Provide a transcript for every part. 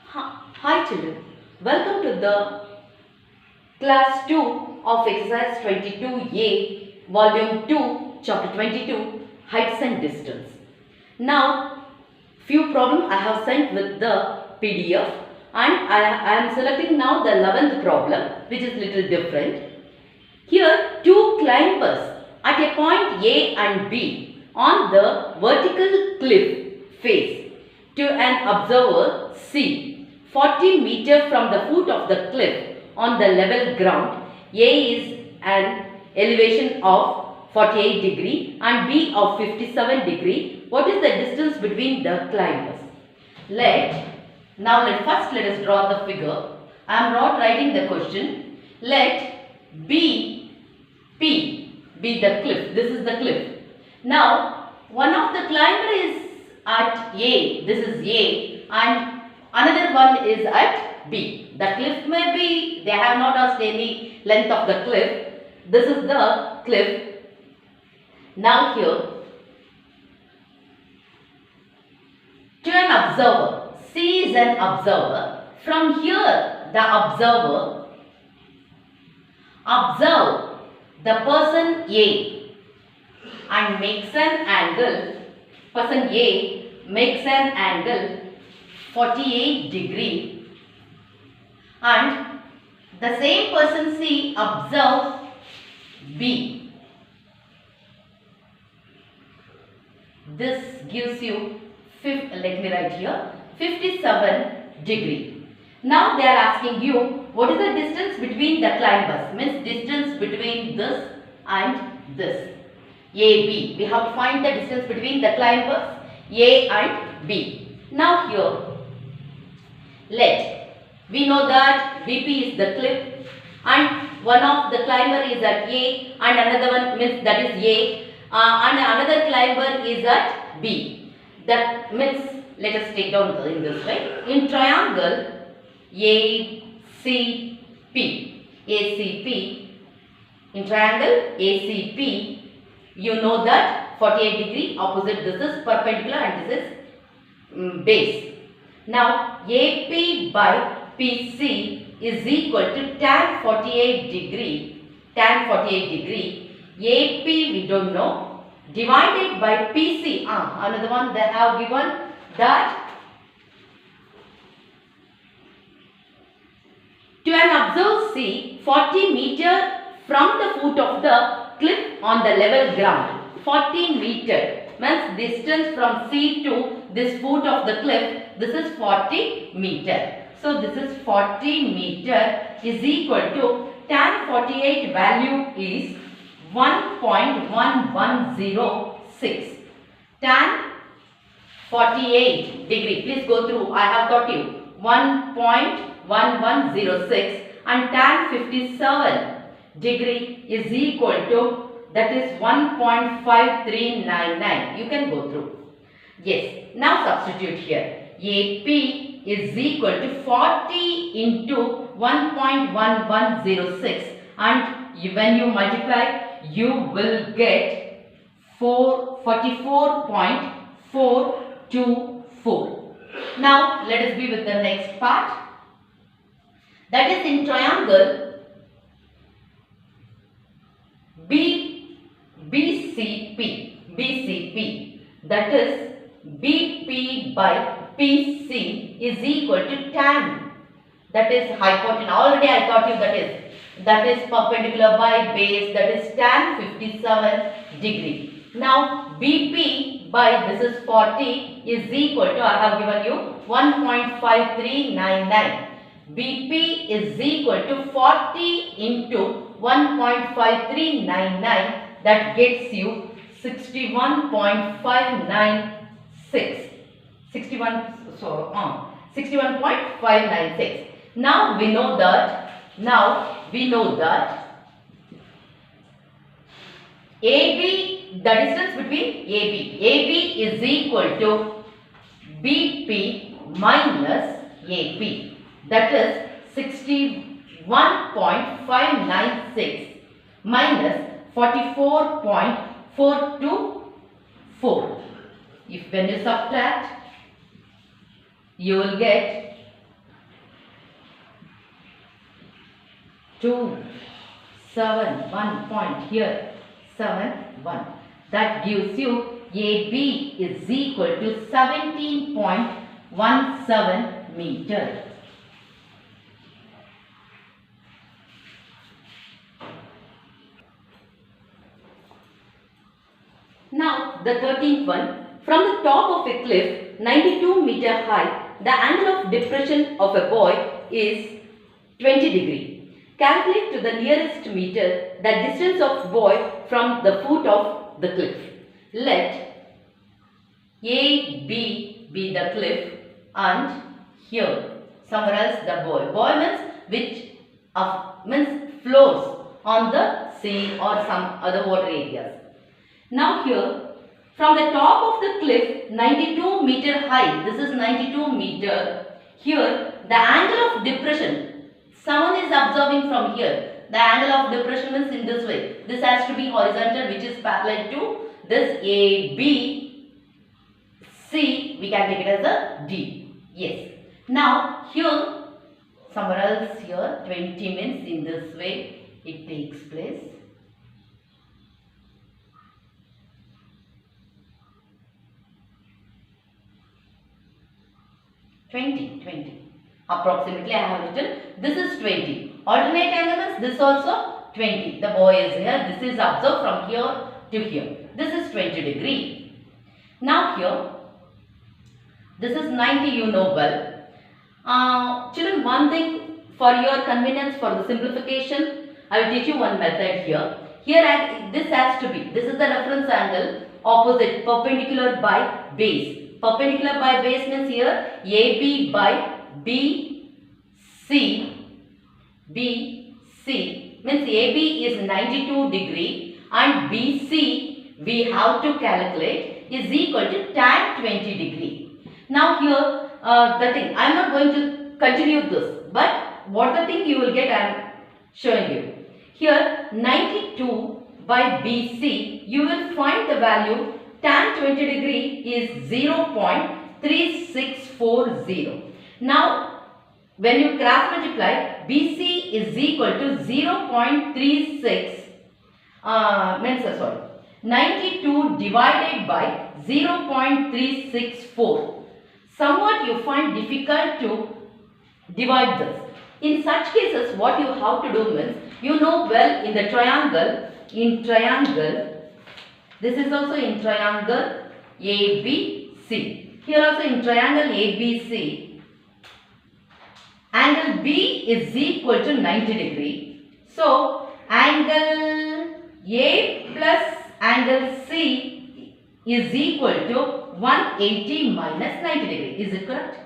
Hi children, welcome to the class 2 of exercise 22A, volume 2, chapter 22, heights and distance. Now, few problems I have sent with the PDF and I am selecting now the 11th problem, which is little different. Here, two climbers at a point A and B on the vertical cliff face to an observer C 40 meter from the foot of the cliff on the level ground. A is an elevation of 48 degree and B of 57 degree. What is the distance between the climbers? Now first let us draw the figure. I am not writing the question. Let B, P be the cliff. This is the cliff. Now one of the climber is at A. This is A and another one is at B. The cliff may be, they have not asked any length of the cliff. This is the cliff. Now here, to an observer, C is an observer. From here, the observer observe the person A and makes an angle. Person A makes an angle 48 degree and the same person C observe B. This gives you, let me write here, 57 degree. Now they are asking you what is the distance between the climbers, means distance between this and this. AB. We have to find the distance between the climbers A and B. Now here, we know that BP is the cliff and one of the climber is at A and another one means that is A and another climber is at B. That means, let us take down in this way. In triangle ACP, in triangle ACP, you know that 48 degree opposite, this is perpendicular and this is base. Now AP by PC is equal to tan 48 degree. Tan 48 degree. AP we don't know. Divided by PC. Another one they have given that to an observed C 40 meter from the foot of the cliff on the level ground. 40 meter means distance from C to this foot of the cliff. This is 40 meter. So this is 40 meter is equal to tan 48 value is 1.1106. Tan 48 degree. Please go through. I have taught you 1.1106 and tan 57 degree is equal to, that is 1.5399. You can go through. Yes. Now substitute here. AP is equal to 40 into 1.1106 and when you multiply, you will get 44.424. Now let us be with the next part. That is in triangle BCP, that is BP by PC is equal to tan, that is hypotenuse. Already I taught you that is perpendicular by base, that is tan 57 degree. Now BP by this is 40 is equal to, I have given you 1.5399. BP is equal to 40 into 1.5399, that gets you 61.596. 61.596. Now we know that AB, the distance between AB is equal to BP minus AP, that is 61.596 minus 44.424. When you subtract, you will get 2, 7, 1 point here, 7, 1. That gives you AB is equal to 17.17 meter. Now the 13th one. From the top of a cliff 92 meter high, the angle of depression of a buoy is 20 degree. Calculate to the nearest meter the distance of buoy from the foot of the cliff. Let AB be the cliff and here somewhere else the buoy. Buoy means which means floats on the sea or some other water areas. Now here from the top of the cliff 92 meter high, this is 92 meter, here the angle of depression, someone is observing from here, the angle of depression is in this way, this has to be horizontal which is parallel to this AB, C we can take it as a D, yes. Now here somewhere else here 20 means in this way it takes place. 20. Approximately I have written this is 20. Alternate angle means this also 20. The buoy is here. This is observed from here to here. This is 20 degree. Now here, this is 90 you know well. Children, one thing for your convenience, for the simplification, I will teach you one method here. Here this has to be, this is the reference angle, opposite, perpendicular by base. Perpendicular by base means here AB by BC means AB is 92 degree and BC we have to calculate is equal to tan 20 degree. Now here the thing, I am not going to continue this, but what the thing you will get I am showing you. Here 92 by BC, you will find the value tan 20 degree is 0.3640. Now when you cross multiply, BC is equal to 0.36 92 divided by 0.364. Somewhat you find difficult to divide this. In such cases what you have to do means, you know well in the triangle, this is also in triangle ABC. Here also in triangle ABC, angle B is equal to 90 degree. So angle A plus angle C is equal to 180 minus 90 degree. Is it correct?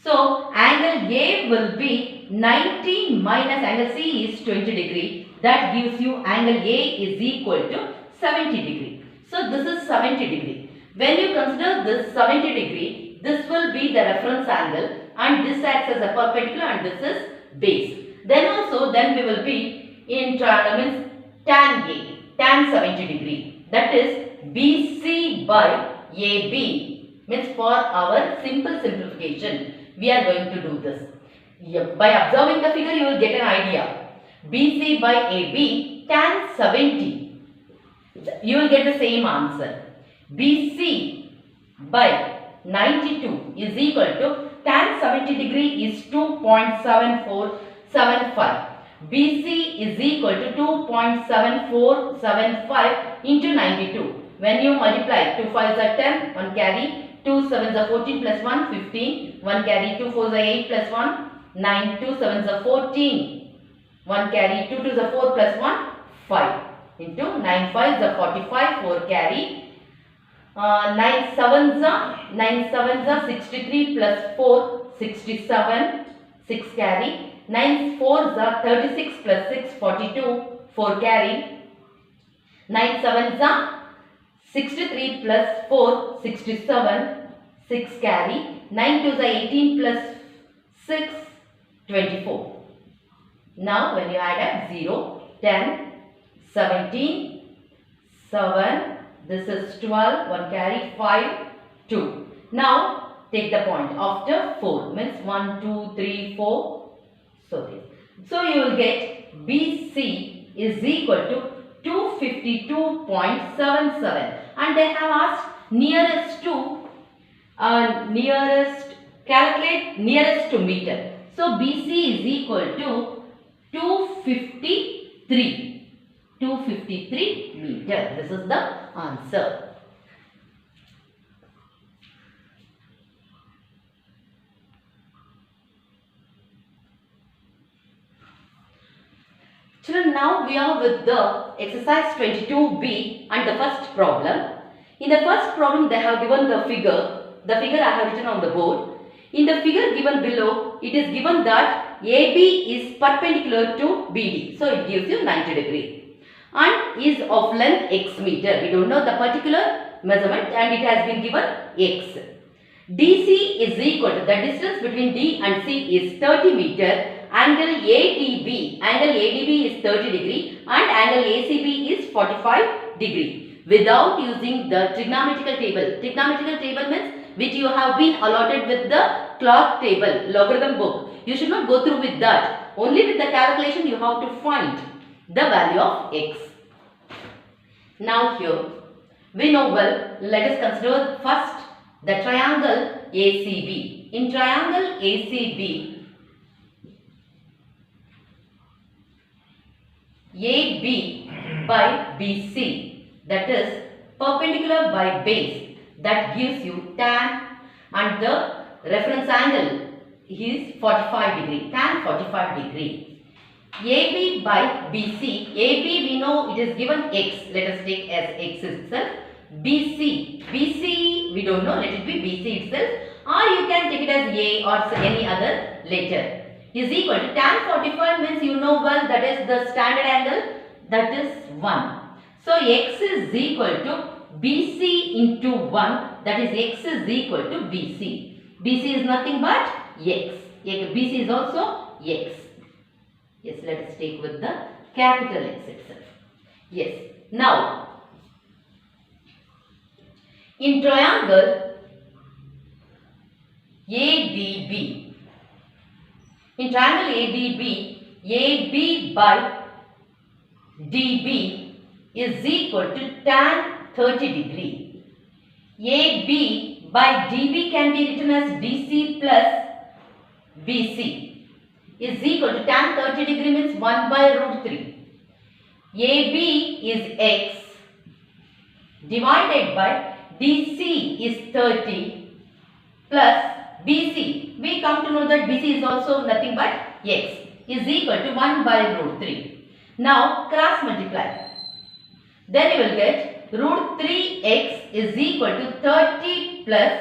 So angle A will be 90 minus angle C is 20 degree. That gives you angle A is equal to 70 degree. So this is 70 degree. When you consider this 70 degree, this will be the reference angle and this acts as a perpendicular and this is base. Then we will be in triangle means tan A, tan 70 degree. That is BC by AB means for our simple simplification. We are going to do this. By observing the figure you will get an idea. BC by AB tan 70. You will get the same answer. BC by 92 is equal to tan 70 degree is 2.7475. BC is equal to 2.7475 into 92. When you multiply, 2 5s are 10, 1 carry, 2 7s are 14 plus 1, 15, 1 carry, 2 4s are 8 plus 1, 9, 2 7s are 14, 1 carry, 2 2s are 4 plus 1, 5 into 9 5s are 45, 4 carry, 9 7s are 63 plus 4, 67, 6 carry, 9 4s are 36 plus 6, 42, 4 carry, 9 7s are 63 plus 4, 67, 6 carry, 9 2s are 18 plus 6, 24. Now when you add up 0, 10, 17, 7, this is 12, 1 carry, 5, 2. Now take the point after 4 means 1, 2, 3, 4. So you will get BC is equal to 252.77, and they have asked nearest to calculate nearest to meter. So BC is equal to 253 meter. This is the answer. Children, now we are with the exercise 22B and the first problem. In the first problem, they have given the figure. The figure I have written on the board. In the figure given below, it is given that AB is perpendicular to BD. So it gives you 90 degree and is of length x meter. We don't know the particular measurement and it has been given x. DC is equal to, the distance between D and C is 30 meter. Angle ADB is 30 degree and angle ACB is 45 degree. Without using the trigonometrical table. Trigonometrical table means which you have been allotted with the clock table, logarithm book. You should not go through with that. Only with the calculation you have to find the value of x. Now here, we know well, let us consider first the triangle ACB. In triangle ACB, AB by BC, that is perpendicular by base, that gives you tan, and the reference angle is 45 degree, tan 45 degree. AB by BC, AB we know it is given x, let us take as x itself. BC we don't know, let it be BC itself, or you can take it as A or any other letter, is equal to tan 45 means you know well that is the standard angle, that is 1. So x is equal to BC into 1, that is x is equal to BC. BC is nothing but x. BC is also x. Yes, let us take with the capital X itself. Yes. Now, in triangle ADB, AB by DB is equal to tan 30 degree. AB by DB can be written as DC plus BC is equal to tan 30 degree means 1 by root 3. AB is x divided by DC is 30 plus BC. We come to know that BC is also nothing but x is equal to 1 by root 3. Now cross multiply. Then you will get root 3x is equal to 30 plus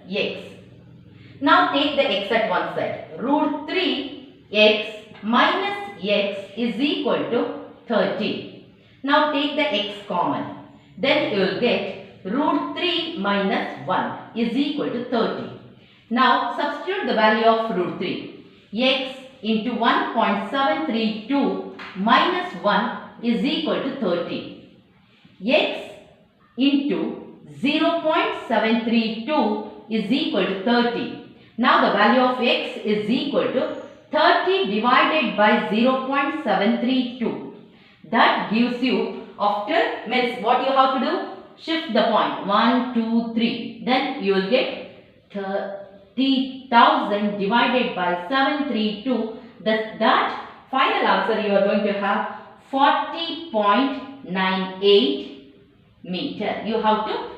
x. Now take the x at one side. Root 3x minus x is equal to 30. Now take the x common. Then you will get root 3 minus 1 is equal to 30. Now substitute the value of root 3. X into 1.732 minus 1 is equal to 30. X into 0.732 is equal to 30. Now the value of x is equal to 30 divided by 0.732. That gives you, after means what you have to do? Shift the point 1, 2, 3. Then you will get 30,000 divided by 732. That final answer you are going to have 40.98 meter. You have to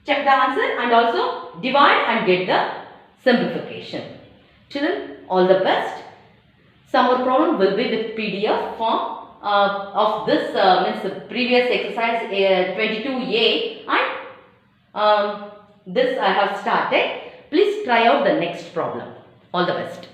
check the answer and also divide and get the simplification. Children, all the best. Some more problem will be with PDF form of this means the previous exercise 22A, and this I have started. Please try out the next problem. All the best.